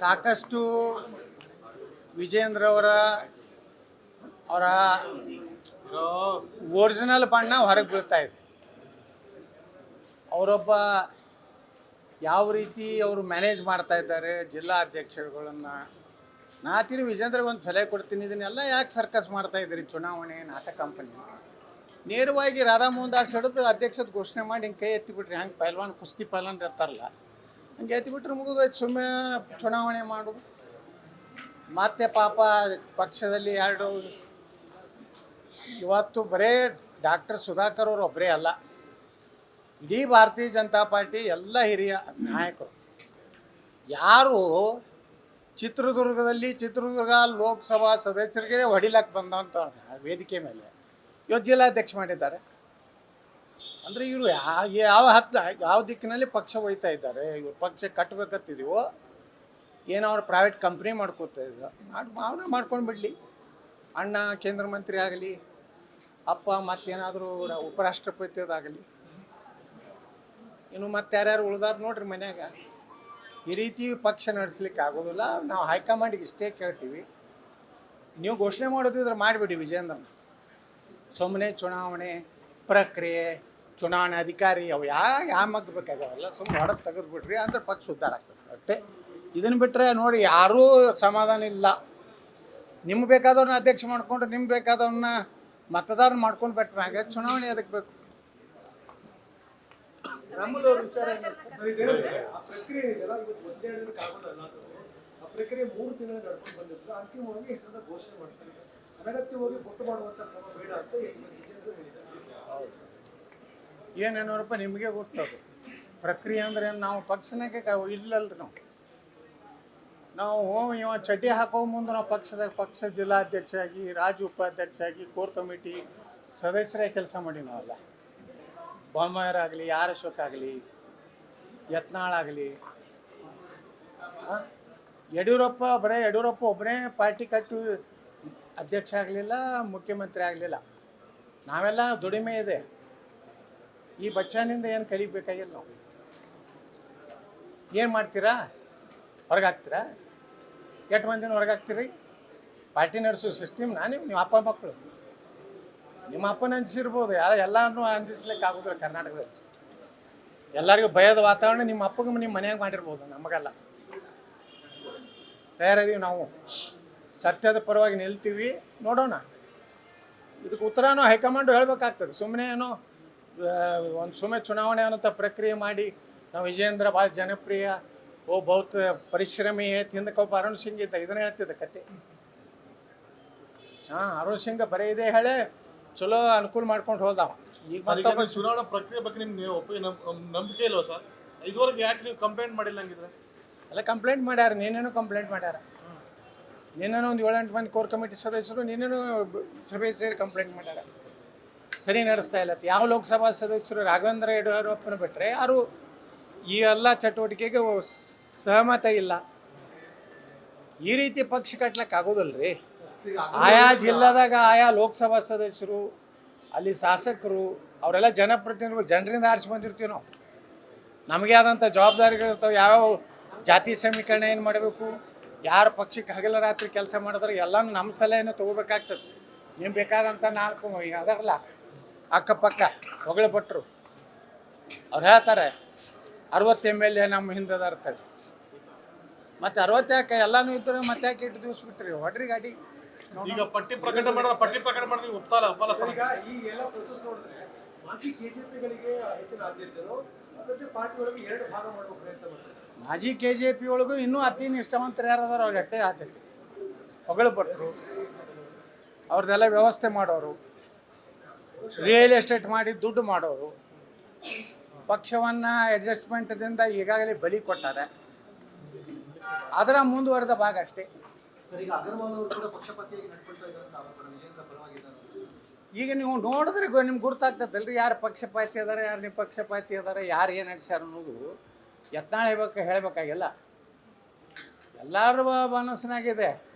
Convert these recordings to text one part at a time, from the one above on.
ಸಾಕಷ್ಟು ವಿಜೇಂದ್ರ ಅವರ ಒರಿಜಿನಲ್ ಬಣ್ಣ ಹೊರಗೆ ಬೀಳ್ತಾ ಇದೆ. ಅವರೊಬ್ಬ ಯಾವ ರೀತಿ ಅವರು ಮ್ಯಾನೇಜ್ ಮಾಡ್ತಾ ಇದ್ದಾರೆ ಜಿಲ್ಲಾ ಅಧ್ಯಕ್ಷರುಗಳನ್ನು. ನಾತಿರಿ ವಿಜೇಂದ್ರಿಗೆ ಒಂದು ಸಲಹೆ ಕೊಡ್ತೀನಿ, ಇದನ್ನೆಲ್ಲ ಯಾಕೆ ಸರ್ಕಸ್ ಮಾಡ್ತಾ ಇದ್ದೀರಿ? ಚುನಾವಣೆ ನಾಟಕ ಕಂಪನಿ ನೇರವಾಗಿ ರಾಧಾ ಮೋಹನ್ ದಾಸ್ ಹಿಡಿದು ಅಧ್ಯಕ್ಷದ ಘೋಷಣೆ ಮಾಡಿ ಹಿಂಗೆ ಕೈ ಎತ್ತಿಬಿಟ್ರಿ. ಹಂಗೆ ಪೈಲ್ವಾನ್ ಕುಸ್ತಿ ಪೈಲ್ವಾನ್ ಇರ್ತಾರಲ್ಲ, ಹಂಗೆ ಎತ್ತಿಬಿಟ್ರೆ ಮುಗಿದೋಯ್ತು. ಸುಮ್ಮನೆ ಚುನಾವಣೆ ಮಾಡೋದು. ಮತ್ತೆ ಪಾಪ ಪಕ್ಷದಲ್ಲಿ ಇವತ್ತು ಬರೇ ಡಾಕ್ಟರ್ ಸುಧಾಕರ್ ಅವರು ಒಬ್ಬರೇ ಅಲ್ಲ, ಇಡೀ ಭಾರತೀಯ ಜನತಾ ಪಾರ್ಟಿ ಎಲ್ಲ ಹಿರಿಯ ನಾಯಕರು ಯಾರು ಚಿತ್ರದುರ್ಗ ಲೋಕಸಭಾ ಸದಸ್ಯರಿಗೆ ಹೊಡಿಲಕ್ಕೆ ಬಂದಂಥ ವೇದಿಕೆ ಮೇಲೆ ಇವತ್ತು ಜಿಲ್ಲಾಧ್ಯಕ್ಷ ಮಾಡಿದ್ದಾರೆ. ಅಂದರೆ ಇವರು ಯಾವ ದಿಕ್ಕಿನಲ್ಲಿ ಪಕ್ಷ ಒಯ್ತಾ ಇದ್ದಾರೆ? ಇವ್ರು ಪಕ್ಷ ಕಟ್ಟಬೇಕತ್ತಿದೀವೋ ಏನೋ ಅವ್ರು ಪ್ರೈವೇಟ್ ಕಂಪ್ನಿ ಮಾಡ್ಕೋತಾ ಇದ್ರು, ಅವರೇ ಮಾಡ್ಕೊಂಡು ಬಿಡಲಿ. ಅಣ್ಣ ಕೇಂದ್ರ ಮಂತ್ರಿ ಆಗಲಿ, ಅಪ್ಪ ಮತ್ತೇನಾದರೂ ಉಪರಾಷ್ಟ್ರಪತಿಯದಾಗಲಿ, ಇನ್ನು ಮತ್ತೆ ಯಾರ್ಯಾರು ಉಳ್ದಾರ ನೋಡ್ರಿ ಮನ್ಯಾಗ. ಈ ರೀತಿ ಪಕ್ಷ ನಡೆಸ್ಲಿಕ್ಕೆ ಆಗೋದಿಲ್ಲ. ನಾವು ಹೈಕಮಾಂಡಿಗೆ ಇಷ್ಟೇ ಕೇಳ್ತೀವಿ, ನೀವು ಘೋಷಣೆ ಮಾಡೋದಿದ್ರೆ ಮಾಡಿಬಿಡಿ ವಿಜೇಂದ್ರನ. ಸುಮ್ಮನೆ ಚುನಾವಣೆ ಪ್ರಕ್ರಿಯೆ, ಚುನಾವಣೆ ಅಧಿಕಾರಿ ಅವು ಯಾವ ಮಗ್ಬೇಕಾಗಲ್ಲ, ಸುಮ್ಮನೆ ಹೊಡೆದು ತೆಗೆದುಬಿಟ್ರಿ ಅಂದ್ರೆ ಪಕ್ಷ ಉದ್ಧಾರ ಆಗ್ತದೆ ಅಷ್ಟೇ. ಇದನ್ನು ಬಿಟ್ಟರೆ ನೋಡಿ ಯಾರೂ ಸಮಾಧಾನ ಇಲ್ಲ. ನಿಮ್ಗೆ ಬೇಕಾದವ್ರನ್ನ ಅಧ್ಯಕ್ಷ ಮಾಡಿಕೊಂಡ್ರೆ ನಿಮ್ಗೆ ಬೇಕಾದವ್ರನ್ನ ಮತದಾರನ ಮಾಡ್ಕೊಂಡು ಬಿಟ್ಟ ಮ್ಯಾಗ ಚುನಾವಣೆ ಅದಕ್ಕೆ ಬೇಕು. ಏನೇನೋರಪ್ಪ ನಿಮಗೆ ಗೊತ್ತದು ಪ್ರಕ್ರಿಯೆ ಅಂದ್ರೆ. ನಾವು ಪಕ್ಷನಾಗೆ ಇಲ್ಲಲ್ರಿ. ನಾವು ಇವ ಚಡ್ಡಿ ಹಾಕೋ ಮುಂದೆ ನಾವು ಪಕ್ಷ ಜಿಲ್ಲಾಧ್ಯಕ್ಷ ಆಗಿ, ರಾಜ್ಯ ಉಪಾಧ್ಯಕ್ಷ ಆಗಿ, ಕೋರ್ ಕಮಿಟಿ ಸದಸ್ಯರೇ ಕೆಲಸ ಮಾಡಿ ನಾವಲ್ಲ. ಬೊಮ್ಮಾಯರಾಗಲಿ, ಆರ್ ಅಶೋಕ್ ಆಗಲಿ, ಯತ್ನಾಳ್ ಆಗಲಿ, ಯಡಿಯೂರಪ್ಪ ಒಬ್ಬರೇ ಪಾರ್ಟಿ ಕಟ್ಟು ಅಧ್ಯಕ್ಷ ಆಗಲಿಲ್ಲ, ಮುಖ್ಯಮಂತ್ರಿ ಆಗಲಿಲ್ಲ. ನಾವೆಲ್ಲ ದುಡಿಮೆ ಇದೆ. ಈ ಬಚ್ಚನಿಂದ ಏನು ಕಲಿಬೇಕಾಗಿಲ್ಲ. ನಾವು ಏನು ಮಾಡ್ತೀರಾ? ಹೊರಗಾಗ್ತೀರಾ? ಎಷ್ಟು ಮಂದಿನ ಹೊರಗಾಗ್ತೀರಿ? ಪಾರ್ಟಿ ನಡೆಸೋ ಸಿಸ್ಟಮ್ನ ನೀವು ಅಪ್ಪ ಮಕ್ಕಳು. ನಿಮ್ಮ ಅಪ್ಪನ ಅಂಜಿಸಿರ್ಬೋದು, ಎಲ್ಲರನ್ನೂ ಅಂಜಿಸ್ಲಿಕ್ಕೆ ಆಗೋದಿಲ್ಲ. ಕರ್ನಾಟಕದಲ್ಲಿ ಎಲ್ಲರಿಗೂ ಭಯದ ವಾತಾವರಣ ನಿಮ್ಮ ಅಪ್ಪಗೆ ನಿಮ್ಮ ಮನೆಯಾಗ ಮಾಡಿರ್ಬೋದು, ನಮಗಲ್ಲ. ತಯಾರಿದೀವಿ ನಾವು, ಸತ್ಯದ ಪರವಾಗಿ ನಿಲ್ತೀವಿ. ನೋಡೋಣ, ಇದಕ್ಕೆ ಉತ್ತರನೂ ಹೈಕಮಾಂಡು ಹೇಳ್ಬೇಕಾಗ್ತದೆ. ಸುಮ್ಮನೆ ಏನೋ ಸುಮ್ಮನೆ ಚುನಾವಣೆ ಅನ್ನೋಂಥ ಪ್ರಕ್ರಿಯೆ ಮಾಡಿ ನಾವು ವಿಜೇಂದ್ರ ಭಾಳ ಜನಪ್ರಿಯ, ಬಹುತ್ ಪರಿಶ್ರಮಿ ಹಿಂದಕ್ಕೆ ಒಬ್ಬ ಅರುಣ್ ಸಿಂಗ್ ಇದ್ದ, ಇದನ್ನ ಹೇಳ್ತಿದ್ದ ಕತೆ. ಅರುಣ್ ಸಿಂಗ್ ಬರೀ ಇದೇ ಹೇಳೇ ಚಲೋ ಅನುಕೂಲ ಮಾಡ್ಕೊಂಡು ಹೋದವ. ಈಗ ಚುನಾವಣಾ ಪ್ರಕ್ರಿಯೆ ಬಗ್ಗೆ ನಿಮ್ಗೆ ನಂಬಿಕೆ ಇಲ್ವಾ ಸರ್? ಇದುವರೆಗೆ ಯಾಕೆ ನೀವು ಕಂಪ್ಲೇಂಟ್ ಮಾಡಿಲ್ಲ ಹಂಗಿದ್ರೆ? ಎಲ್ಲ ಕಂಪ್ಲೇಂಟ್ ಮಾಡ್ಯಾರ, ನೀನೇನು ಕಂಪ್ಲೇಂಟ್ ಮಾಡ್ಯಾರ. ನಿನ್ನೇನೋ ಒಂದು 7-8 ಮಂದಿ ಕೋರ್ ಕಮಿಟಿ ಸದಸ್ಯರು ನಿನ್ನೇನು ಸಭೆ ಸೇರಿ ಕಂಪ್ಲೇಂಟ್ ಮಾಡ್ಯಾರ. ಸರಿ ನಡೆಸ್ತಾ ಇಲ್ಲ. ಯಾವ ಲೋಕಸಭಾ ಸದಸ್ಯರು ರಾಘವೇಂದ್ರ ಯಡಿಯೂರಪ್ಪನ ಬಿಟ್ಟರೆ ಯಾರು ಈ ಎಲ್ಲ ಚಟುವಟಿಕೆಗೆ ಸಹಮತ ಇಲ್ಲ. ಈ ರೀತಿ ಪಕ್ಷ ಕಟ್ಲಿಕ್ಕೆ ಆಗೋದಿಲ್ಲ ರೀ. ಆಯಾ ಜಿಲ್ಲಾದಾಗ ಆಯಾ ಲೋಕಸಭಾ ಸದಸ್ಯರು, ಅಲ್ಲಿ ಶಾಸಕರು, ಅವರೆಲ್ಲ ಜನಪ್ರತಿನಿಧಿಗಳು, ಜನರಿಂದ ಆರಿಸಿ ಬಂದಿರ್ತೀವಿ ನಾವು. ನಮಗೆ ಆದಂಥ ಜವಾಬ್ದಾರಿಗಳಿರ್ತಾವೆ. ಯಾವ್ಯಾವ ಜಾತಿ ಸಮೀಕರಣ ಏನು ಮಾಡಬೇಕು, ಯಾರು ಪಕ್ಷಕ್ಕೆ ಹಗಲ ರಾತ್ರಿ ಕೆಲಸ ಮಾಡಿದ್ರೆ ಎಲ್ಲನೂ ನಮ್ಮ ಸಲಹೆಯನ್ನು ತೊಗೋಬೇಕಾಗ್ತದೆ. ನಿಮ್ಗೆ ಬೇಕಾದಂಥ 4 ಅದರಲ್ಲ ಅಕ್ಕಪಕ್ಕ ಹೊಗಳು ಭಟ್ರು ಅವ್ರು ಹೇಳ್ತಾರೆ 60 MLA ನಮ್ಮ ಹಿಂದದ ಇರ್ತಾರೆ. ಮತ್ತು 60 ಯಾಕೆ ಎಲ್ಲನೂ ಇದ್ದರೆ ಮತ್ತೆ ಯಾಕೆ ಇಟ್ಟು ದಿವಸ ಬಿಟ್ರಿ ಹೊಡ್ರಿ ಗಾಡಿ. ಈಗ ಪಟ್ಟಿ ಪ್ರಕಟ ಮಾಡಿದ್ರೆ ಒಪ್ಪಲ್ಲ ಸರ್. ಈಗ ಈ ಎಲ್ಲ ಪ್ರೊಸೆಸ್ ನೋಡಿದ್ರೆ ಮಾಜಿ ಕೆಜೆಪಿಗಳಿಗೆ ಹೆಚ್ಚಿನ ಆದ್ಯತೆಯೋ ಅದಕ್ಕೆ ಪಾರ್ಟಿ ಒಳಗೆ 2 ಭಾಗ ಮಾಡುವ ಪ್ರಯತ್ನ ಮಾಡ್ತಾರೆ. ಮಾಜಿ KJP ಒಳಗೂ ಇನ್ನೂ ಅತಿ ನಿಷ್ಠಾವಂತರು ಯಾರದಾರ ಅವ್ರಿಗೆ ಅಟ್ಟೆ ಆತೈತಿ. ಹೊಗಳು ಭಟ್ರು ಅವ್ರದ್ದೆಲ್ಲ ವ್ಯವಸ್ಥೆ ಮಾಡೋರು, ರಿಯಲ್ ಎಸ್ಟೇಟ್ ಮಾಡಿ ದುಡ್ಡು ಮಾಡೋರು, ಪಕ್ಷವನ್ನು ಅಡ್ಜಸ್ಟ್ಮೆಂಟ್ದಿಂದ ಈಗಾಗಲೇ ಬಲಿ ಕೊಟ್ಟಾರೆ. ಅದರ ಮುಂದುವರೆದ ಭಾಗ ಅಷ್ಟೇ. ಈಗ ನೀವು ನೋಡಿದ್ರೆ ನಿಮ್ಗೆ ಗುರ್ತಾಗ್ತದಲ್ರಿ ಯಾರು ಪಕ್ಷಪಾತಿ ಅದಾರೆ, ಯಾರು ನಿಪಕ್ಷಪಾತಿ ಅದಾರೆ, ಯಾರು ಏನು ನಡೆಸ್ಯಾರ ಅನ್ನೋದು. ಯತ್ನಾಳ್ ಹೇಳಬೇಕಾಗಿಲ್ಲ, ಎಲ್ಲರ ಮನಸ್ಸಿನಾಗಿದೆ.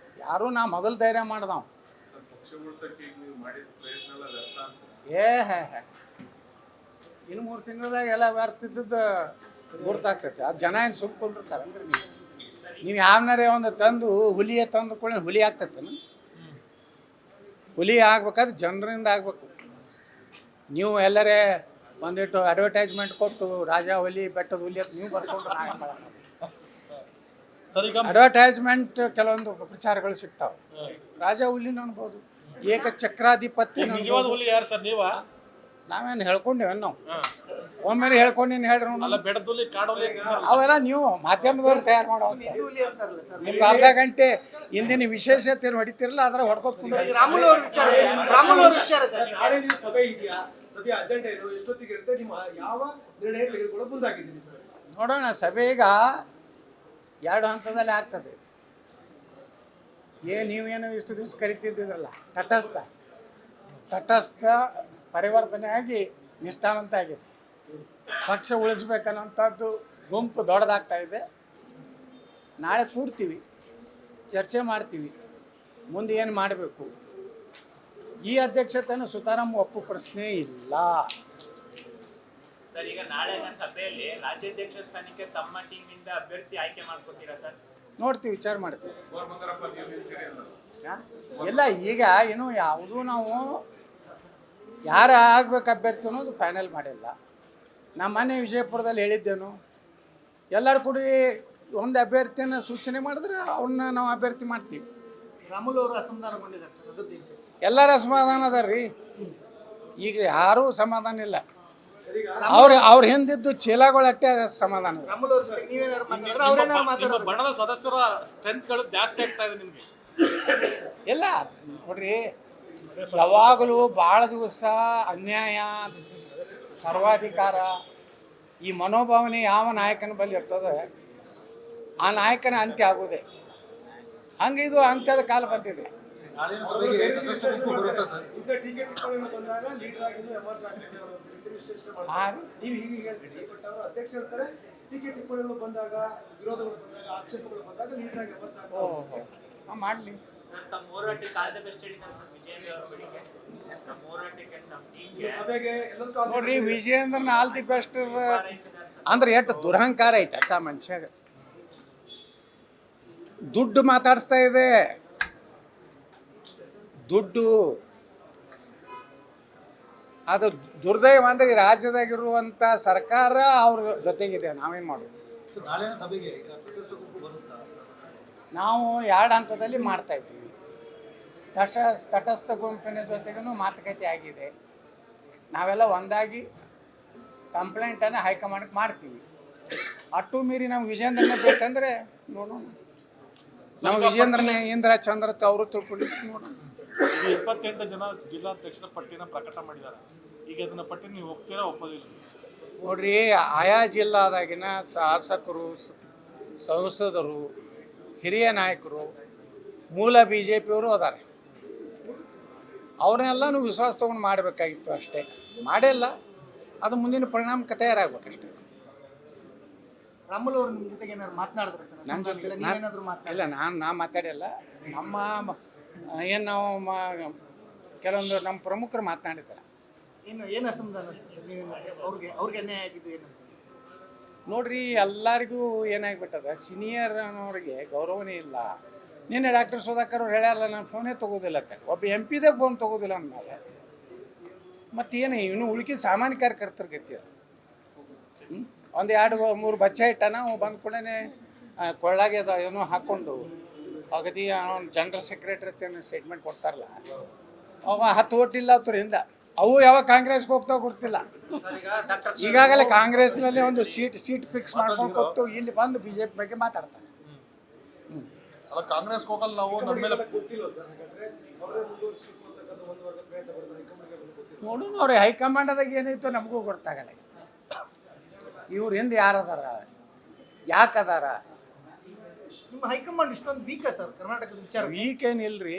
ಯಾರೂ ನಾ ಮೊದಲು ಧೈರ್ಯ ಮಾಡ್ದವ ಇನ್ನು 3 ತಿಂಗಳದಾಗ ಎಲ್ಲ ವ್ಯರ್ಥ ಇದ್ದದ್ದು ಗುರ್ತಾಗ್ತೈತೆ. ಅದು ಜನ ಏನು ಸುಮ್ಕೊಂಡಿರ್ತಾರೆ ಅಂದ್ರೆ ನೀವು ನೀವು ಯಾವನಾರೇ ಒಂದು ತಂದು ಹುಲಿಯೇ ತಂದು ಕೂಡ ಹುಲಿ ಆಗ್ತೈತೇನು? ಹುಲಿ ಆಗ್ಬೇಕಾದ್ರೆ ಜನರಿಂದ ಆಗ್ಬೇಕು. ನೀವು ಎಲ್ಲರೇ ಒಂದಿಟ್ಟು ಅಡ್ವರ್ಟೈಸ್ಮೆಂಟ್ ಕೊಟ್ಟು ರಾಜ ಹುಲಿ ಬೆಟ್ಟದ ಹುಲಿ ಅಂತ ನೀವು ಬರ್ಕೊಂಡ್ರೆ ಸರ್ ಈಗ ಅಡ್ವರ್ಟೈಸ್ಮೆಂಟ್ ಕೆಲವೊಂದು ಪ್ರಚಾರಗಳು ಸಿಗ್ತಾವೆ. ರಾಜ ಹುಲಿನ ಅನ್ಬೋದು, ಏಕಚಕ್ರಾಧಿಪತ್ಯ ನಿಜವಾದ ಹುಲಿ ಯಾರು ಸರ್ ನೀವ? ನಾವೇನು ಹೇಳ್ಕೊಂಡೇವೇನು? ನಾವು ಒಮ್ಮೆ ಹೇಳ್ಕೊಂಡಿನಿ ಹೇಳ್ರಿ ಅಲ್ಲ ಬೆಟ್ಟದ ಹುಲಿ ಕಾಡು ಹುಲಿ ಅವೆಲ್ಲ ನೀವು ಮಾಧ್ಯಮದವ್ರು ತಯಾರು ಮಾಡೋ ನಿಮ್ಗೆ ಅರ್ಧ ಗಂಟೆ ಹಿಂದಿನ ವಿಶೇಷತೆ ಹೊಡಿತಿರಲ್ಲ ಅದ್ರ ಹೊಡ್ಕೊತ ನಾಳೆ ನೀವು ಸಭೆ ಇದೆಯಾ? ಸಭೆಯ ಅಜೆಂಡಾ ಏನು? ಎಷ್ಟೊತ್ತಿಗೆ ಇರುತ್ತೆ? ನಿಮ್ಮ ಯಾವ ನಿರ್ಣಯ ತೆಗೆದುಕೊಳ್ಳೋ ಮುಂದಾಗಿದ್ದೀರಿ ಸರ್? ನೋಡೋಣ. ಸಭೆ ಈಗ 2 ಹಂತದಲ್ಲಿ ಆಗ್ತದೆ. ನೀವೇನು ಇಷ್ಟು ದಿವಸ ಕರಿತಿದ್ದಿದ್ರಲ್ಲ ತಟಸ್ಥ ಪರಿವರ್ತನೆ ಆಗಿ ನಿಷ್ಠಾವಂತ ಆಗಿದೆ. ಪಕ್ಷ ಉಳಿಸ್ಬೇಕನ್ನೋಂಥದ್ದು ಗುಂಪು ದೊಡ್ಡದಾಗ್ತಾ ಇದೆ. ನಾಳೆ ಕೂಡ್ತೀವಿ, ಚರ್ಚೆ ಮಾಡ್ತೀವಿ, ಮುಂದೆ ಏನು ಮಾಡಬೇಕು. ಈ ಅಧ್ಯಕ್ಷತೆಯನ್ನು ಸುತಾರಾಮ್ ಒಪ್ಪು ಪ್ರಶ್ನೆ ಇಲ್ಲ. ಸರ್, ಈಗ ನಾಳೆ ಸಭೆಯಲ್ಲಿ ರಾಜ್ಯಾಧ್ಯಕ್ಷ ಸ್ಥಾನಕ್ಕೆ ತಮ್ಮ ಟೀಮ್ ಇಂದ ಅಭ್ಯರ್ಥಿ ಆಯ್ಕೆ ಮಾಡ್ಕೊತೀರಾ ಸರ್? ನೋಡ್ತೀವಿ, ವಿಚಾರ ಮಾಡ್ತೀವಿ. ಇಲ್ಲ, ಈಗ ಏನು ಯಾವುದೂ ನಾವು ಯಾರು ಆಗ್ಬೇಕು ಅಭ್ಯರ್ಥಿ ಅನ್ನೋದು ಫೈನಲ್ ಮಾಡಿಲ್ಲ. ನಮ್ಮ ಮನೆ ವಿಜಯಪುರದಲ್ಲಿ ಹೇಳಿದ್ದೇನು, ಎಲ್ಲರೂ ಕೂಡಿ ಒಂದು ಅಭ್ಯರ್ಥಿಯನ್ನು ಸೂಚನೆ ಮಾಡಿದ್ರೆ ಅವ್ರನ್ನ ನಾವು ಅಭ್ಯರ್ಥಿ ಮಾಡ್ತೀವಿ. ರಾಮುಲು ಅವರು ಅಸಮಾಧಾನಗೊಂಡಿದ್ದಾರೆ ಸರ್, ಅದ್ರದ್ದು ಎಲ್ಲರ ಅಸಮಾಧಾನ ಅದ ರೀ. ಈಗ ಯಾರೂ ಸಮಾಧಾನ ಇಲ್ಲ. ಅವ್ರ ಹಿಂದಿದ್ದು ಚೀಲಗಳಷ್ಟೇ ಸಮಾಧಾನ. ರಾಮುಲು ಅವ್ರ ಜೊತೆ ನೀವೇನಾದ್ರು ಮಾತಾಡಿದ್ರೆ ಅವ್ರೇನಾದ್ರು ನಿಮ್ಮ ಮಾತಾಡೋದು? ಬಣದ ಸದಸ್ಯರ ಸ್ಟ್ರೆಂತ್ಗಳು ಜಾಸ್ತಿ ಆಗ್ತಾ ಇದೆ ನಿಮ್ಗೆ. ಎಲ್ಲ ನೋಡ್ರಿ, ಯಾವಾಗಲೂ ಭಾಳ ದಿವಸ ಅನ್ಯಾಯ, ಸರ್ವಾಧಿಕಾರ, ಈ ಮನೋಭಾವನೆ ಯಾವ ನಾಯಕನ ಬಳಿ ಇರ್ತದೆ ಆ ನಾಯಕನ ಅಂತ್ಯ ಆಗೋದೆ. ಹಂಗೆ ಇದು ಅಂತ್ಯದ ಕಾಲ ಬಂದಿದೆ. ಇಂಥ ಟೀಕೆ ಟಿಪ್ಪಣಿಗಳು ಬಂದಾಗ ಲೀಡರ್ ಆಗಿ ಎಮರ್ಜ್ ಆಗ್ತಿದೆ ಅನ್ನೋ ರೀತಿ ವಿಶ್ಲೇಷಣೆ ಮಾಡ್ತಾರೆ. ನೀವು ಹೀಗೆ ಹೇಳ್ತೀರಿ, ಬಟ್ ಅವರು ಅಧ್ಯಕ್ಷ ಹೇಳ್ತಾರೆ ಟೀಕೆ ಟಿಪ್ಪಣಿಗಳು ಬಂದಾಗ, ವಿರೋಧಗಳು ಬಂದಾಗ, ಆಕ್ಷೇಪಗಳು ಬಂದಾಗ ಲೀಡರ್ ಆಗಿ ಎಮರ್ಜ್ ಆಗ್ತಾರೆ. ಮಾಡಲಿ. ಸರ್, ತಮ್ಮ ಹೋರಾಟಕ್ಕೆ ಆಲ್ ದ ಬೆಸ್ಟ್ ಹೇಳಿದ್ದಾರೆ ಸರ್ ವಿಜಯೇಂದ್ರ ಅವರ ಬಳಿಗೆ. ನಮ್ಮ ಹೋರಾಟಕ್ಕೆ ನಮ್ಮ ಟೀಮ್ಗೆ ಸಭೆಗೆ ಎಲ್ಲರೂ ನೋಡ್ರಿ, ವಿಜಯೇಂದ್ರನ ಆಲ್ ದಿ ಬೆಸ್ಟ್ ಅಂದ್ರೆ ಎಷ್ಟು ದುರಹಂಕಾರ ಐತೆ ಅಷ್ಟ ಮನುಷ್ಯಾಗ. ದುಡ್ಡು ಮಾತಾಡಿಸ್ತಾ ಇದೆ, ದುಡ್ಡು. ಅದು ದುರ್ದೈವ ಅಂದ್ರೆ ಈ ರಾಜ್ಯದಾಗಿರುವಂಥ ಸರ್ಕಾರ ಅವ್ರ ಜೊತೆಗಿದೆ. ನಾವೇನು ಮಾಡೋದು? ನಾವು 2 ಹಂತದಲ್ಲಿ ಮಾಡ್ತಾ ಇದ್ದೀವಿ. ತಟಸ್ಥ ಗುಂಪಿನ ಜೊತೆಗೂ ಮಾತುಕತೆ ಆಗಿದೆ. ನಾವೆಲ್ಲ ಒಂದಾಗಿ ಕಂಪ್ಲೇಂಟನ್ನು ಹೈಕಮಾಂಡ್ಗೆ ಮಾಡ್ತೀವಿ. ಅಟ್ಟು ಮೀರಿ ನಮ್ಗೆ ವಿಜೇಂದ್ರನೇ ಬೇಕಂದ್ರೆ ನೋಡೋಣ. ನಾವು ವಿಜೇಂದ್ರನೇ ಇಂದ್ರ ಚಂದ್ರ ಅವರು ತಿಳ್ಕೊಂಡಿದ್ದು ನೋಡೋಣ. ಈಗ 28 ಜನ ಜಿಲ್ಲಾಧ್ಯಕ್ಷರ ಪಟ್ಟಿನ ಪ್ರಕಟ ಮಾಡಿದ್ದಾರೆ. ಈಗ ಅದನ್ನ ಪಟ್ಟಿ ನೀವು ಒಪ್ತೀರಾ ಒಪ್ಪೋದಿಲ್ಲ? ನೋಡ್ರಿ, ಆಯಾ ಜಿಲ್ಲಾದಾಗಿನ ಶಾಸಕರು, ಸಂಸದರು, ಹಿರಿಯ ನಾಯಕರು, ಮೂಲ BJPಯವರು ಅದಾರೆ. ಅವ್ರನ್ನೆಲ್ಲನೂ ವಿಶ್ವಾಸ ತೊಗೊಂಡು ಮಾಡಬೇಕಾಗಿತ್ತು ಅಷ್ಟೇ. ಮಾಡಿಲ್ಲ. ಅದು ಮುಂದಿನ ಪರಿಣಾಮಕ್ಕೆ ತಯಾರಾಗಬೇಕಷ್ಟೇ. ರಾಮುಲು ಅವರು ನಿಮ್ಮ ಜೊತೆಗೆ ಏನಾದ್ರು ಮಾತನಾಡಿದ್ರೆ ಸರ್? ನನ್ನ ಜೊತೆ ನೀವೇನಾದ್ರು ಇಲ್ಲ, ನಾ ಮಾತಾಡಿಲ್ಲ. ನಮ್ಮ ಏನು ನಾವು ಕೆಲವೊಂದು ನಮ್ಮ ಪ್ರಮುಖರು ಮಾತನಾಡಿದ್ದಾರೆ. ಏನು ಅಸಮಾಧಾನ ಸರ್? ನೀವು ಅವ್ರಿಗೆ ಅನ್ಯಾಯ ಆಗಿದ್ದು ಏನಂತ? ನೋಡ್ರಿ, ಎಲ್ಲರಿಗೂ ಏನಾಗ್ಬಿಟ್ಟದ, ಸೀನಿಯರ್ ಅನ್ನೋರಿಗೆ ಗೌರವನೇ ಇಲ್ಲ. ನಿನ್ನೆ ಡಾಕ್ಟರ್ ಸುಧಾಕರ್ ಅವ್ರು ಹೇಳ್ಯಾರಲ್ಲ, ನಾನು ಫೋನೇ ತೊಗೋದಿಲ್ಲ ಅಂತ. ಒಬ್ಬ MP ಫೋನ್ ತೊಗೋದಿಲ್ಲ ಅಂದಮೇಲೆ ಮತ್ತೇನು ಇನ್ನು ಉಳ್ಕಿದ ಸಾಮಾನ್ಯ ಕಾರ್ಯಕರ್ತರ ಗತಿ ಅದು. ಒಂದು 2-3 ಬಚ್ಚ ಇಟ್ಟಾನ, ಅವು ಬಂದ ಕೂಡಲೇ ಕೊಳ್ಳಾಗೆ ಅದು ಏನೋ ಹಾಕ್ಕೊಂಡು ಅಗದಿ ಜನರಲ್ ಸೆಕ್ರೆಟರಿ ಅಂತ ಸ್ಟೇಟ್ಮೆಂಟ್ ಕೊಡ್ತಾರಲ್ಲ, ಅವ 10 ಓಟಿಲ್ಲ ಅವ್ರಿಂದ. ಅವು ಯಾವಾಗ ಕಾಂಗ್ರೆಸ್ಗೆ ಹೋಗ್ತಾವ ಗೊತ್ತಿಲ್ಲ. ಈಗಾಗಲೇ ಕಾಂಗ್ರೆಸ್ನಲ್ಲಿ ಒಂದು ಸೀಟ್ ಫಿಕ್ಸ್ ಮಾಡ್ಕೊಂಡು ಕೊಟ್ಟು ಇಲ್ಲಿ ಬಂದು BJP ಬಗ್ಗೆ ಮಾತಾಡ್ತಾರೆ. ಅಲ್ಲ, ಕಾಂಗ್ರೆಸ್ಗೆ ಹೋಗಲ್ಲ ನಾವು, ನಮ್ಮ ಮೇಲೆ ಗೊತ್ತಿಲ್ಲ ಸರ್. ಹಾಗಾದ್ರೆ ಅವರೇ ಮುಂದುವರಿಸಬೇಕು ಅಂತಕ್ಕಂಥ ಒಂದು ವರ್ಗ ಪ್ರಯತ್ನ ಬರ್ತದೆ. ಹೈಕಮಾಂಡ್ಗೆ ಗೊತ್ತಿಲ್ಲ. ನೋಡೋಣ, ಅವ್ರಿಗೆ ಹೈಕಮಾಂಡದಾಗ ಏನೈತೋ ನಮಗೂ ಗೊತ್ತಾಗಲ್ಲ. ಇವ್ರ ಹಿಂದೆ ಯಾರದಾರ, ಯಾಕದಾರ? ನಿಮ್ಮ ಹೈಕಮಾಂಡ್ ಇಷ್ಟೊಂದು ವೀಕಾ ಸರ್ ಕರ್ನಾಟಕದ ವಿಚಾರ? ವೀಕ್ ಏನಿಲ್ರಿ.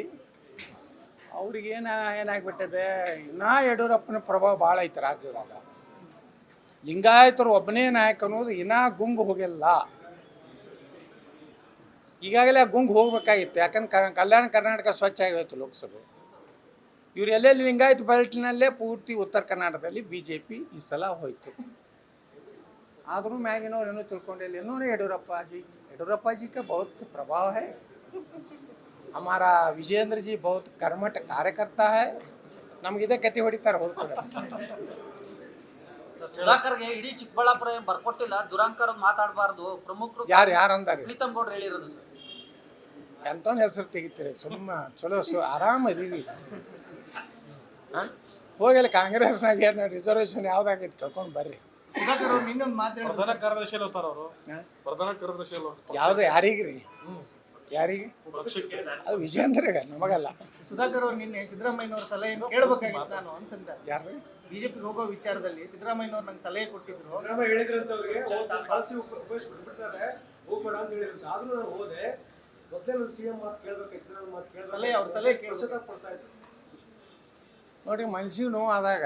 ಏನಾಗ್ಬಿಟ್ಟಿದೆ, ಇನ್ನೂ ಯಡಿಯೂರಪ್ಪನ ಪ್ರಭಾವ ಭಾಳ ಐತೆ ರಾಜ್ಯದಾಗ. ಲಿಂಗಾಯತರು ಒಬ್ಬನೇ ನಾಯಕ ಅನ್ನೋದು ಇನ್ನೂ ಗುಂಗು ಹೋಗಿಲ್ಲ. ಈಗಾಗಲೇ ಗುಂಗು ಹೋಗ್ಬೇಕಾಗಿತ್ತು. ಯಾಕಂದ್ರೆ ಕಲ್ಯಾಣ ಕರ್ನಾಟಕ ಸ್ವಚ್ಛ ಆಗೋಯ್ತು ಲೋಕಸಭೆ. ಇವ್ರು ಎಲ್ಲೆಲ್ಲಿ ಲಿಂಗಾಯತ ಬೆಲ್ಟ್ನಲ್ಲೇ ಪೂರ್ತಿ ಉತ್ತರ ಕರ್ನಾಟಕದಲ್ಲಿ BJP ಈ ಸಲ ಹೋಯ್ತು. ಆದರೂ ಮ್ಯಾಗಿನವ್ರು ಏನೂ ತಿಳ್ಕೊಂಡಿಲ್ಲ ಇನ್ನೂ येडियुरप्पा जी का बहुत प्रभाव है हमारा विजयेंद्र जी बहुत कर्मठ कार्यकर्ता है ನಮಗಿದೆ ಕತ್ತಿ ಹೊಡಿತಾರೆ ಹೋಗ್ತಾರೆ ಸುಧಾಕರ್ಗೆ ಇಡೀ ಚಿಕ್ಕಬಳ್ಳಾಪುರ ಏನ್ ಬರ್ಕೊಟ್ಟಿಲ್ಲ ದುರಂಕಾರ ಮಾತಾಡಬಾರ್ದು ಪ್ರಮುಖರು ಯಾರು ಅಂದಾರೆ ಪ್ರೀತಮ್ ಗೌಡ್ರು ಹೇಳಿರೋದು ಎಂತವನ ಹೆಸರು ತೆಗಿತೀರಿ ಸುಮ್ಮ ಚಲೋ ಆರಾಮ್ ಅದೀವಿ ಹೋಗಿಲ್ಲ ಕಾಂಗ್ರೆಸ್ನಾಗ ಏನು ರಿಸರ್ವೇಷನ್ ಯಾವ್ದಾಗೈತಿ ಕೇಳ್ಕೊಂಡು ಬರ್ರಿ ಸುಧಾಕರ್ ಅವ್ರು ಇನ್ನೊಂದು ಮಾತು ಹೇಳಿದ್ರು. ಪ್ರಧಾನ ಕಾರ್ಯದರ್ಶಿ ಅಲ್ವ ಸರ್ ಅವರು ಪ್ರಧಾನ ಕಾರ್ಯದರ್ಶಿ ಅಲ್ವ ಯಾವ್ದು ಯಾರಿಗ್ರಿ ಯಾರಿಗೆ ಅದು ವಿಜೇಂದ್ರಗ ನಮಗಲ್ಲ ಸುಧಾಕರ್ ಅವ್ರು ನಿನ್ನೆ ಸಿದ್ದರಾಮಯ್ಯನವ್ರ ಸಲಹೆ ಕೇಳಬೇಕಾಗಿತ್ತು ನಾನು ಅಂತಂದ ಯಾರು ಬಿಜೆಪಿ ಹೋಗೋ ವಿಚಾರದಲ್ಲಿ ಸಿದ್ದರಾಮಯ್ಯನವ್ರು ನಂಗೆ ಸಲಹೆ ಕೊಟ್ಟಿದ್ರು. ಸಿದ್ದರಾಮಯ್ಯ ಹೇಳಿದ್ರಂತ ಅವ್ರಿಗೆ ಬಳಸಿ ಉಪಯೋಗಿಸ್ಬಿಡ್ತಾರೆ ಹೋಗ್ಬೇಡ ಅಂತ ಹೇಳಿದ್ರಂತ ಆದ್ರೂ ನಾನು ಹೋದೆ ಮೊದಲೇ ನಾನು ಸಿಎಂ ಮಾತು ಕೇಳ್ಬೇಕು ಸಿದ್ದರಾಮಯ್ಯ ಮಾತು ಕೇಳಿದ್ರೆ ಸಲಹೆ ಅವ್ರ ಸಲಹೆ ಪಶ್ಚಾತ್ತಾಪ ಪಡ್ತಾ ಇದ್ರು. ನೋಡಿ ಮನ್ಸಿಗೆ ನೋವು ಆದಾಗ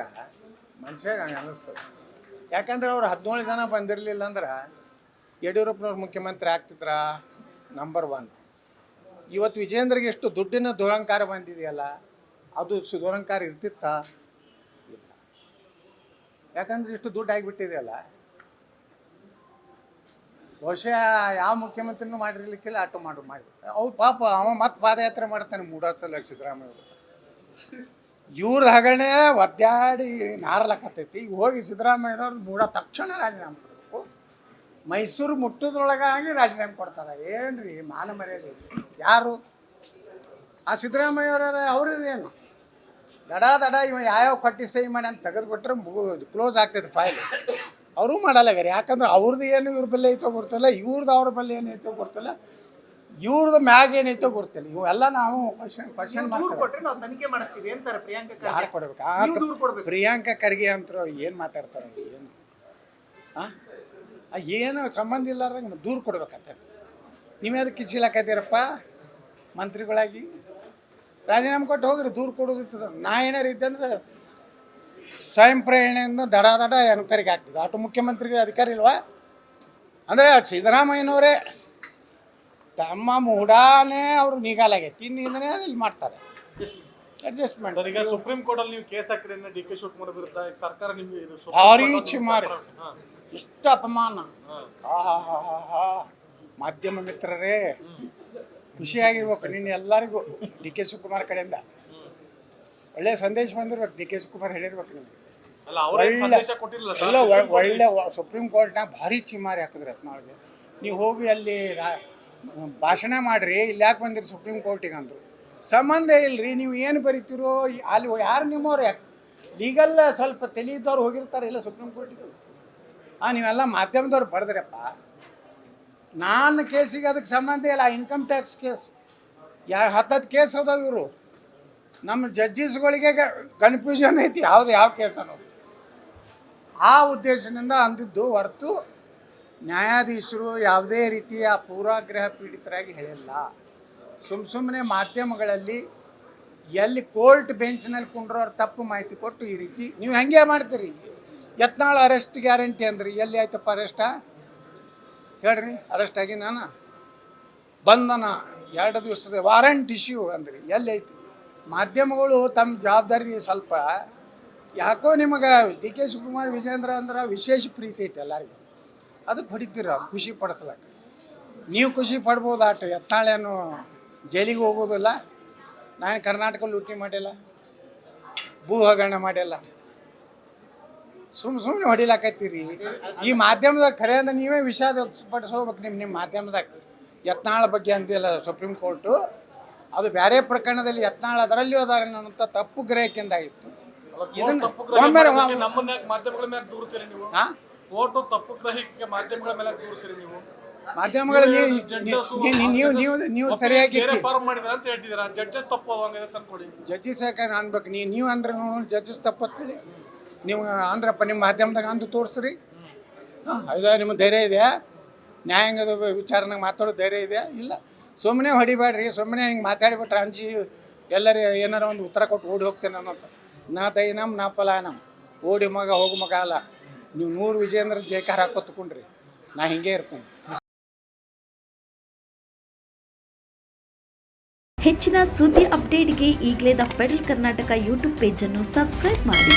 ಮನುಷ್ಯಾಗ ಹಂಗೆ ಅನ್ನಿಸ್ತದೆ ಯಾಕಂದ್ರೆ ಅವ್ರು 17 ಜನ ಬಂದಿರಲಿಲ್ಲ ಅಂದ್ರೆ ಯಡಿಯೂರಪ್ಪನವ್ರು ಮುಖ್ಯಮಂತ್ರಿ ಆಗ್ತಿದ್ರ ನಂಬರ್ 1. ಇವತ್ತು ವಿಜೇಂದ್ರಗೆ ಎಷ್ಟು ದುಡ್ಡಿನ ದುರಂಕಾರ ಬಂದಿದೆಯಲ್ಲ ಅದು ದುರಂಕಾರ ಇರ್ತಿತ್ತಾ ಇಲ್ಲ ಯಾಕಂದ್ರೆ ಇಷ್ಟು ದುಡ್ಡು ಆಗಿಬಿಟ್ಟಿದೆಯಲ್ಲ ಬಹುಶಃ ಯಾವ ಮುಖ್ಯಮಂತ್ರಿನೂ ಮಾಡಿರ್ಲಿಕ್ಕಿಲ್ಲ ಆಟೋ ಮಾಡಿ ಅವ್ರು ಪಾಪ ಅವ ಮತ್ತೆ ಪಾದಯಾತ್ರೆ ಮಾಡ್ತಾನೆ 3 ಸಲ ಸಿದ್ದರಾಮಯ್ಯ ಇವ್ರ ಹಗಣೆ ಒದ್ದಾಡಿ ನಾರಲಕ್ಕತ್ತೈತಿ ಈಗ ಹೋಗಿ ಸಿದ್ದರಾಮಯ್ಯನವ್ರು ಮೂಡ ತಕ್ಷಣ ರಾಜೀನಾಮೆ ಕೊಡಬೇಕು ಮೈಸೂರು ಮುಟ್ಟದ್ರೊಳಗಾಗಿ ರಾಜೀನಾಮೆ ಕೊಡ್ತಾರೆ ಏನ್ರಿ ಮಾನ ಮರ್ಯಾದೆ ಯಾರು ಆ ಸಿದ್ದರಾಮಯ್ಯವ್ರ ಅವ್ರೇನು ದಡ ಇವ ಯಾವ್ಯಾವ ಕೊಟ್ಟಿ ಸಹಿ ಮಾಡಿ ಅಂತ ತೆಗೆದುಬಿಟ್ರೆ ಕ್ಲೋಸ್ ಆಗ್ತೈತೆ ಫೈಲ್ ಅವರೂ ಮಾಡಲ್ಲಾಗ್ಯಾರ ಯಾಕಂದ್ರೆ ಅವ್ರದ್ದು ಏನು ಇವ್ರ ಬಲ್ಲಿ ಐತೋ ಗೊತ್ತಿಲ್ಲ ಇವ್ರದ್ದು ಅವ್ರ ಬಲ್ಲಿ ಏನೈತೋ ಗೊತ್ತಿಲ್ಲ ಇವ್ರದ್ದು ಮ್ಯಾಗ ಏನೈತೋ ಗೊತ್ತಿಲ್ಲ ಇವೆಲ್ಲ ನಾವು ಕ್ವಶನ್ ದೂರು ಕೊಟ್ರೆ ನಾವು ತನಿಖೆ ಮಾಡಿಸ್ತೀವಿ ಅಂತಾರೆ ಪ್ರಿಯಾಂಕಾ ಯಾರು ಖರ್ಗೆ. ಕೊಡ್ಬೇಕು ನೀವು ದೂರು ಕೊಡ್ಬೇಕು. ಪ್ರಿಯಾಂಕಾ ಖರ್ಗೆ ಅಂತರು ಏನು ಮಾತಾಡ್ತಾರೆ ಏನು ಏನು ಸಂಬಂಧ ಇಲ್ಲಾರ್ದಂಗೆ ದೂರ ಕೊಡ್ಬೇಕಂತ ನೀವೇ ಅದಕ್ಕೆ ಕಿಸಿಲಾಕತ್ತೀರಪ್ಪ ಮಂತ್ರಿಗಳಾಗಿ ರಾಜೀನಾಮೆ ಕೊಟ್ಟು ಹೋಗ್ರಿ ದೂರ ಕೊಡೋದಿರ್ತದ ನಾ ಏನಾರು ಇದ್ದಂದ್ರೆ ಸ್ವಯಂ ಪ್ರೇರಣೆಯಿಂದ ದಡ ಎನ್ಕ್ವೈರಿಗೆ ಆಗ್ತದೆ ಅಷ್ಟು ಮುಖ್ಯಮಂತ್ರಿಗೆ ಅಧಿಕಾರ ಇಲ್ವಾ ಅಂದರೆ ಸಿದ್ದರಾಮಯ್ಯನವರೇ ತಮ್ಮ ಮೂಡಾನೇ ಅವ್ರು ನಿಗಾಲಾಗೈತಿ ಇನ್ನಿಂದನೇ ಇಲ್ಲಿ ಮಾಡ್ತಾರೆ ಅಡ್ಜಸ್ಟ್ಮೆಂಟ್ ಸರ್ ಈಗ ಸುಪ್ರೀಂ ಕೋರ್ಟ್ ಅಲ್ಲಿ ನೀವು ಕೇಸ್ ಹಾಕಿದ್ರೆ ಡಿ ಕೆ ಶಿವಕುಮಾರ್ ವಿರುದ್ಧ ಈಗ ಸರ್ಕಾರ ನಿಮ್ಗೆ ಇದು ಸುಪ್ರೀಂ ಭಾರಿ ಕೋರ್ಟ್ ಅಲ್ಲಿ ಚಿಮಾರಿ ಹಾ. ಇಷ್ಟು ಅಪಮಾನ ಮಾಧ್ಯಮ ಮಿತ್ರರೇ ಖುಷಿಯಾಗಿರ್ಬೇಕು ನಿನ್ನ ಎಲ್ಲರಿಗೂ ಡಿ ಕೆ ಶಿವಕುಮಾರ್ ಕಡೆಯಿಂದ ಒಳ್ಳೆ ಸಂದೇಶ ಬಂದಿರ್ಬೇಕು ಡಿ ಕೆ ಶಿವಕುಮಾರ್ ಹೇಳಿರ್ಬೇಕು ನಿಮಗೆ ಅಲ್ಲ ಅವ್ರ ಸಂದೇಶ ಕೊಟ್ಟಿಲ್ಲ ಎಲ್ಲ ಒಳ್ಳೆ ಸುಪ್ರೀಂ ಕೋರ್ಟ್ನಾಗ ಭಾರಿ ಚಿಮಾರಿ ಹಾಕಿದ್ರು ರತ್ನಾಳ್ಗೆ ನೀವು ಹೋಗಿ ಅಲ್ಲಿ ಭಾಷಣ ಮಾಡಿರಿ ಇಲ್ಲಿ ಯಾಕೆ ಬಂದಿರಿ ಸುಪ್ರೀಂ ಕೋರ್ಟಿಗೆ ಅಂದರು ಸಂಬಂಧ ಇಲ್ರಿ ನೀವು ಏನು ಬರೀತಿರೋ ಅಲ್ಲಿ ಯಾರು ನಿಮ್ಮವ್ರು ಯಾಕೆ ಲೀಗಲ್ ಸ್ವಲ್ಪ ತಿಳಿದವ್ರು ಹೋಗಿರ್ತಾರೆ ಇಲ್ಲ ಸುಪ್ರೀಂ ಕೋರ್ಟಿಗೆ ನೀವೆಲ್ಲ ಮಾಧ್ಯಮದವ್ರು ಬರೆದ್ರಪ್ಪ ನಾನು ಕೇಸಿಗೆ ಅದಕ್ಕೆ ಸಂಬಂಧ ಇಲ್ಲ ಇನ್ಕಮ್ ಟ್ಯಾಕ್ಸ್ ಕೇಸ್ 10 ಕೇಸ್ ಅದಾವ ಇವರು ನಮ್ಮ ಜಡ್ಜಸ್ಗಳಿಗೆ ಕನ್ಫ್ಯೂಷನ್ ಐತಿ ಯಾವ ಕೇಸ್ ಅನ್ನೋದು ಆ ಉದ್ದೇಶದಿಂದ ಅಂದಿದ್ದು ಹೊರತು ನ್ಯಾಯಾಧೀಶರು ಯಾವುದೇ ರೀತಿಯ ಪೂರ್ವಾಗ್ರಹ ಪೀಡಿತರಾಗಿ ಹೇಳಿಲ್ಲ ಸುಮ್ಮನೆ ಮಾಧ್ಯಮಗಳಲ್ಲಿ ಎಲ್ಲಿ ಕೋರ್ಟ್ ಬೆಂಚ್ನಲ್ಲಿ ಕುಂಡ್ರೋರು ತಪ್ಪು ಮಾಹಿತಿ ಕೊಟ್ಟು ಈ ರೀತಿ ನೀವು ಹೆಂಗೆ ಮಾಡ್ತೀರಿ ಯತ್ನಾಳ್ ಅರೆಸ್ಟ್ ಗ್ಯಾರಂಟಿ ಅಂದ್ರಿ ಎಲ್ಲಿ ಆಯ್ತಪ್ಪ ಅರೆಸ್ಟಾ ಹೇಳ್ರಿ ಅರೆಸ್ಟ್ ಆಗಿ ನಾನು ಬಂಧನ 2 ದಿವಸದ ವಾರಂಟ್ ಇಶ್ಯೂ ಅಂದ್ರಿ ಎಲ್ಲಿ ಐತಿ ಮಾಧ್ಯಮಗಳು ತಮ್ಮ ಜವಾಬ್ದಾರಿ ಸ್ವಲ್ಪ ಯಾಕೋ ನಿಮಗೆ ಡಿ ಕೆ ಶಿವಕುಮಾರ್ ವಿಜೇಂದ್ರ ಅಂದ್ರೆ ವಿಶೇಷ ಪ್ರೀತಿ ಐತೆ ಎಲ್ಲರಿಗೂ ಅದಕ್ಕೆ ಹೊಡಿತೀರ ಖುಷಿ ಪಡಿಸ್ಲಕ್ಕ ನೀವು ಖುಷಿ ಪಡ್ಬೋದು ಆಟ ಯತ್ನಾಳೇನು ಜೈಲಿಗೆ ಹೋಗೋದಿಲ್ಲ ನಾನು ಕರ್ನಾಟಕ ಲೂಟಿ ಮಾಡಿಲ್ಲ ಭೂ ಹಗರಣ ಮಾಡಿಲ್ಲ ಸುಮ್ಮನೆ ಹೊಡಿಲಾಕತ್ತೀರಿ ಈ ಮಾಧ್ಯಮದಾಗ ಖರೆ ಅಂದ್ರೆ ನೀವೇ ವಿಷಾದ ಪಡಿಸೋಗ್ಬೇಕು ನಿಮ್ಮ ಮಾಧ್ಯಮದಾಗ ಯತ್ನಾಳ ಬಗ್ಗೆ ಅಂದಿಲ್ಲ ಸುಪ್ರೀಂ ಕೋರ್ಟು ಅದು ಬೇರೆ ಪ್ರಕರಣದಲ್ಲಿ ಯತ್ನಾಳ್ ಅದರಲ್ಲಿ ಅದಾರ ಅನ್ನೋಂಥ ತಪ್ಪು ಗ್ರಹಿಕೆಯಿಂದ ಆಗಿತ್ತು ಇದನ್ನ ನಮ್ಮನ್ನ ಮಾಧ್ಯಮಗಳ ಮೇಲೆ ದೂರ್ತೀರಿ ನೀವು ಕೋರ್ಟ್ ತಪ್ಪು ಗ್ರಹಿಕೆ ಮಾಧ್ಯಮಗಳ ಮೇಲೆ ದೂರ್ತೀರಿ ನೀವು ಮಾಧ್ಯಮಗಳಲ್ಲಿ ನೀವು ಸರಿಯಾಗಿ ಫಾರ್ಮ್ ಮಾಡಿದಾರೆ ಅಂತ ಹೇಳ್ತಿದ್ದೀರಾ ಜಡ್ಜಸ್ ತಪ್ಪು ಹಂಗಿದೆ ತಂದ್ಕೊಡಿ ಜಡ್ಜಸ್ ಯಾಕೆ ಅನ್ಬೇಕು ನೀವು ಅಂದ್ರೆ ಜಡ್ಜಸ್ ತಪ್ಪತ್ತೇಳಿ ನೀವು ಅಂದ್ರಪ್ಪ ನಿಮ್ಮ ಮಾಧ್ಯಮದಾಗ ಅಂದು ತೋರಿಸ್ರಿ ಇದು ನಿಮ್ಗೆ ಧೈರ್ಯ ಇದೆಯಾ ನ್ಯಾಯಾಂಗದ ವಿಚಾರನಾಗ ಮಾತಾಡೋ ಧೈರ್ಯ ಇದೆಯಾ ಇಲ್ಲ ಸುಮ್ಮನೆ ಹೊಡಿಬೇಡ್ರಿ ಸುಮ್ಮನೆ ಹಿಂಗೆ ಮಾತಾಡಿಬಿಟ್ರೆ ಅಂಜಿ ಎಲ್ಲರೂ ಏನಾರ ಒಂದು ಉತ್ತರ ಕೊಟ್ಟು ಓಡಿ ಹೋಗ್ತೇನೆ ಅನ್ನೋಂಥ ನಾ ದೈನಮ್ ನಾ ಫಲಾನಮ್ ಓಡಿ ಮಗ ಹೋಗು ಮಗ ಅಲ್ಲ ನೀವು 100 ವಿಜೇಂದ್ರ ಜೈಕಾರ ಹಾಕೊತ್ಕೊಂಡ್ರಿ ನಾ ಹಿಂಗೆ ಇರ್ತೇನೆ. ಹೆಚ್ಚಿನ ಸುದ್ದಿ ಅಪ್ಡೇಟ್ಗೆ ಈಗಲೇ ದ ಫೆಡರಲ್ ಕರ್ನಾಟಕ ಯೂಟ್ಯೂಬ್ ಪೇಜನ್ನು ಸಬ್ಸ್ಕ್ರೈಬ್ ಮಾಡಿ.